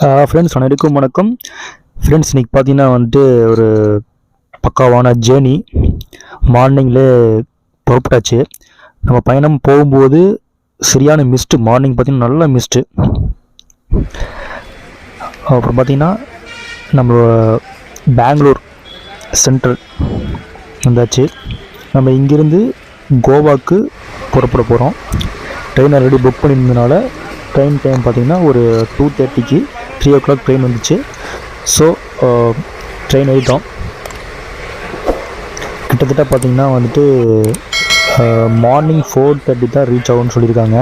Friends அனைவருக்கும் வணக்கம். Friends இன்றைக்கி பார்த்தீங்கன்னா வந்துட்டு ஒரு பக்காவான ஜேர்னி. மார்னிங்லே புறப்பட்டாச்சு. நம்ம பயணம் போகும்போது சரியான மிஸ்ட்டு. மார்னிங் பார்த்திங்கன்னா நல்ல மிஸ்ட்டு. அப்புறம் பார்த்திங்கன்னா நம்ம பெங்களூர் சென்ட்ரல் வந்தாச்சு. நம்ம இங்கேருந்து கோவாக்கு புறப்பட போகிறோம். ட்ரெயின் ஆல்ரெடி புக் பண்ணியிருந்ததுனால ட்ரெயின் டைம் பார்த்திங்கன்னா ஒரு 2:30க்கு 3 o'clock ட்ரெயின் வந்துச்சு. ஸோ ட்ரெயின் ஏறிட்டோம். கிட்டத்தட்ட பார்த்திங்கன்னா வந்துட்டு மார்னிங் 4:30 தான் ரீச் ஆகும்னு சொல்லியிருக்காங்க.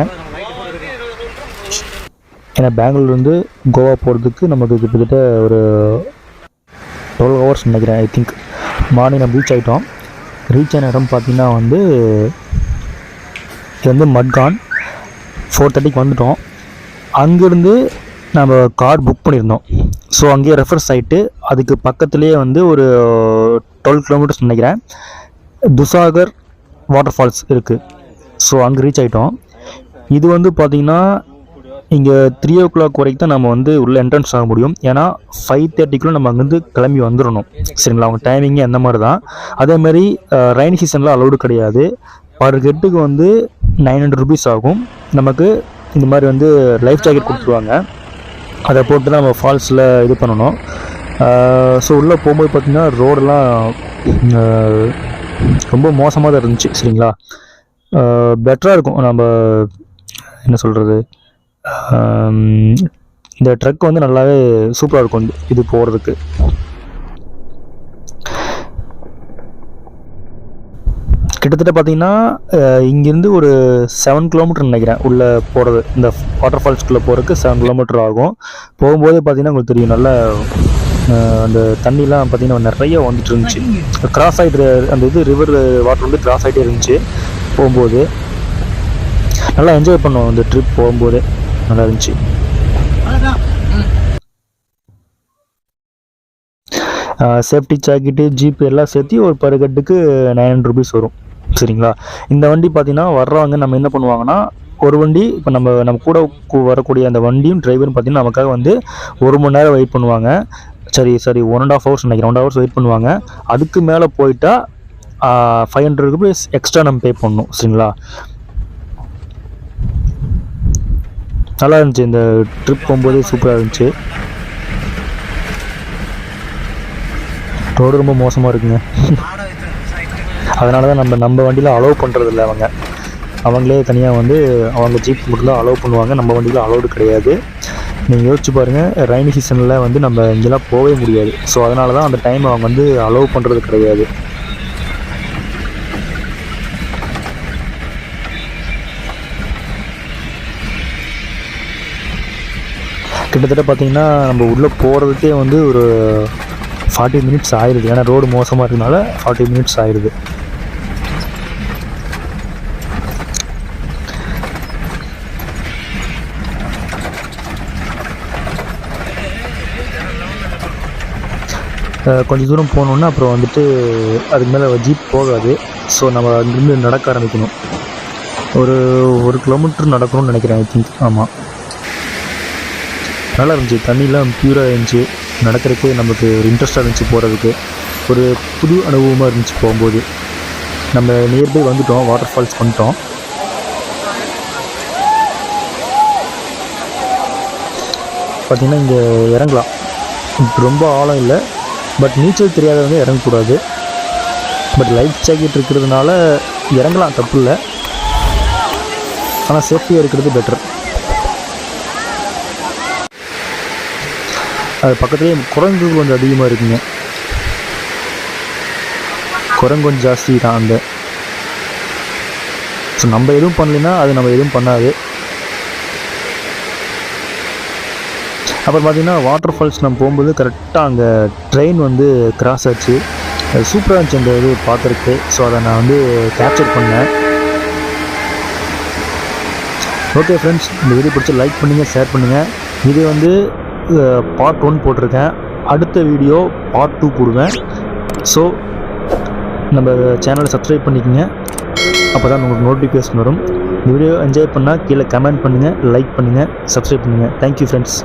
ஏன்னா பெங்களூர்லேருந்து கோவா போகிறதுக்கு நமக்கு கிட்டத்தட்ட ஒரு 12 hours நினைக்கிறேன். ஐ திங்க் மார்னிங் நம்ம ரீச் ஆகிட்டோம். ரீச் ஆன இடம் பார்த்திங்கன்னா வந்து இது வந்து மட்கான். 4:30க்கு வந்துட்டோம். அங்கேருந்து நம்ம கார் புக் பண்ணியிருந்தோம். ஸோ அங்கேயே ரெஃபரன்ஸ் ஆகிட்டு அதுக்கு பக்கத்துலேயே வந்து ஒரு 12 kilometers நினைக்கிறேன் துசாகர் வாட்டர் ஃபால்ஸ் இருக்குது. ஸோ அங்கே ரீச் ஆகிட்டோம். இது வந்து பார்த்திங்கன்னா இங்கே 3 o'clock வரைக்கும் தான் நம்ம வந்து உள்ள என்ட்ரன்ஸ் ஆக முடியும். ஏன்னா 5:30க்குள்ளே நம்ம அங்கேருந்து கிளம்பி வந்துடணும். சரிங்களா? அவங்க டைமிங்கே அந்த மாதிரி தான். அதேமாதிரி ரெய்னி சீசனில் அலௌடு கிடையாது. பர் ஹெட்டுக்கு வந்து 900 rupees ஆகும். நமக்கு இந்த மாதிரி வந்து லைஃப் ஜாக்கெட் கொடுத்துருவாங்க. அதை போட்டு தான் நம்ம ஃபால்ஸில் இது பண்ணணும். ஸோ உள்ளே போகும்போது பார்த்திங்கன்னா ரோடெல்லாம் ரொம்ப மோசமாக தான் இருந்துச்சு. சரிங்களா? பெட்டராக இருக்கும். நம்ம என்ன சொல்கிறது, இந்த ட்ரக் வந்து நல்லாவே சூப்பராக இருக்கும் இது போகிறதுக்கு. கிட்டத்தட்ட பார்த்திங்கன்னா இங்கேருந்து ஒரு 7 kilometers நினைக்கிறேன் உள்ளே போகிறது. இந்த வாட்டர் ஃபால்ஸ்குள்ளே போகிறதுக்கு 7 kilometers ஆகும். போகும்போது பார்த்திங்கன்னா உங்களுக்கு தெரியும், நல்லா அந்த தண்ணிலாம் பார்த்திங்கன்னா நிறைய வந்துட்டு இருந்துச்சு. கிராஸ் ஆகிட்டு அந்த இது ரிவர் வாட்டர் வந்து கிராஸ் ஆகிட்டே இருந்துச்சு. போகும்போது நல்லா என்ஜாய் பண்ணோம். அந்த ட்ரிப் போகும்போது நல்லா இருந்துச்சு. சேஃப்டி ஜாக்கெட்டு ஜீப் எல்லாம் சேர்த்து ஒரு பர் ஹெட்டுக்கு 900 rupees வரும். சரிங்களா? இந்த வண்டி பார்த்திங்கன்னா வர்றவங்க நம்ம என்ன பண்ணுவாங்கன்னா, ஒரு வண்டி இப்போ நம்ம கூட வரக்கூடிய அந்த வண்டியும் டிரைவரும் பார்த்திங்கன்னா நமக்காக வந்து 1 மணி நேரம் வெயிட் பண்ணுவாங்க. சரி 1.5 hours நினைக்கிறேன். 1.5 hours வெயிட் பண்ணுவாங்க. அதுக்கு மேலே போயிட்டா 500 rupees எக்ஸ்ட்ரா நம்ம பே பண்ணணும். சரிங்களா? நல்லா இருந்துச்சு. இந்த ட்ரிப் போகும்போது சூப்பராக இருந்துச்சு. ரோடு ரொம்ப மோசமாக இருக்குங்க. அதனால தான் நம்ம வண்டியில் அலோவ் பண்ணுறதில்ல. அவங்களே தனியாக வந்து அவங்க ஜீப் மட்டும் தான் அலோவ் பண்ணுவாங்க. நம்ம வண்டியில் அலோவ்டு கிடையாது. நீங்கள் யோசிச்சு பாருங்கள், ரெய்னி சீசனில் வந்து நம்ம இங்கெல்லாம் போகவே முடியாது. ஸோ அதனால தான் அந்த டைம் அவங்க வந்து அலோவ் பண்ணுறது கிடையாது. கிட்டத்தட்ட பார்த்திங்கன்னா நம்ம உள்ளே போகிறதுக்கே வந்து ஒரு 40 minutes ஆயிடுது. ஏன்னா ரோடு மோசமாக இருக்கிறதுனால 40 minutes ஆயிடுது. கொஞ்சம் தூரம் போனோன்னா அப்புறம் வந்துட்டு அதுக்கு மேலே ஜீப் போகாது. ஸோ நம்ம அங்கேருந்து நடக்க ஆரம்பிக்கணும். ஒரு 1 kilometer நடக்கணும்னு நினைக்கிறேன். I think. ஆமாம், நல்லா இருந்துச்சு. தண்ணிலாம் பியூராக இருந்துச்சு. நடக்கிறதுக்கு நமக்கு ஒரு இன்ட்ரெஸ்டாக இருந்துச்சு. போகிறதுக்கு ஒரு புது அனுபவமாக இருந்துச்சு. போகும்போது நம்ம நியர்பை வந்துவிட்டோம். வாட்டர் ஃபால்ஸ் வந்துட்டோம். பார்த்திங்கன்னா இங்கே இறங்கலாம். ரொம்ப ஆழம் இல்லை. பட் நீச்சல் தெரியாதவங்க இறங்கக்கூடாது. பட் லைஃப் ஜாக்கெட் இருக்கிறதுனால இறங்கலாம், தப்பு இல்லை. ஆனால் சேஃப்டியாக இருக்கிறது பெட்டர். அது பக்கத்துலேயே குரங்கு கொஞ்சம் அதிகமாக இருக்குங்க. குரங்கு கொஞ்சம் ஜாஸ்தி தான் அந்த. ஸோ நம்ம எதுவும் பண்ணலைன்னா அது நம்ம எதுவும் பண்ணாது. அப்புறம் பார்த்திங்கன்னா வாட்டர் ஃபால்ஸ் நம்ம போகும்போது கரெக்டாக அங்கே ட்ரெயின் வந்து கிராஸ் ஆச்சு. அது சூப்பராக இருந்துச்சு அந்த இது பார்க்குறதுக்கு. ஸோ அதை நான் வந்து கேப்சர் பண்ணேன். ஓகே ஃப்ரெண்ட்ஸ், இந்த வீடியோ பிடிச்சி லைக் பண்ணுங்கள், ஷேர் பண்ணுங்கள். இது வந்து பார்ட் 1 போட்டிருக்கேன். அடுத்த வீடியோ பார்ட் 2 போடுவேன். ஸோ நம்ம சேனலை சப்ஸ்கிரைப் பண்ணிக்கோங்க. அப்போ தான் உங்களுக்கு நோட்டிஃபிகேஷன் வரும். இந்த வீடியோ என்ஜாய் பண்ணால் கீழே கமெண்ட் பண்ணுங்கள், லைக் பண்ணுங்கள், சப்ஸ்கிரைப் பண்ணுங்கள். Thank you friends.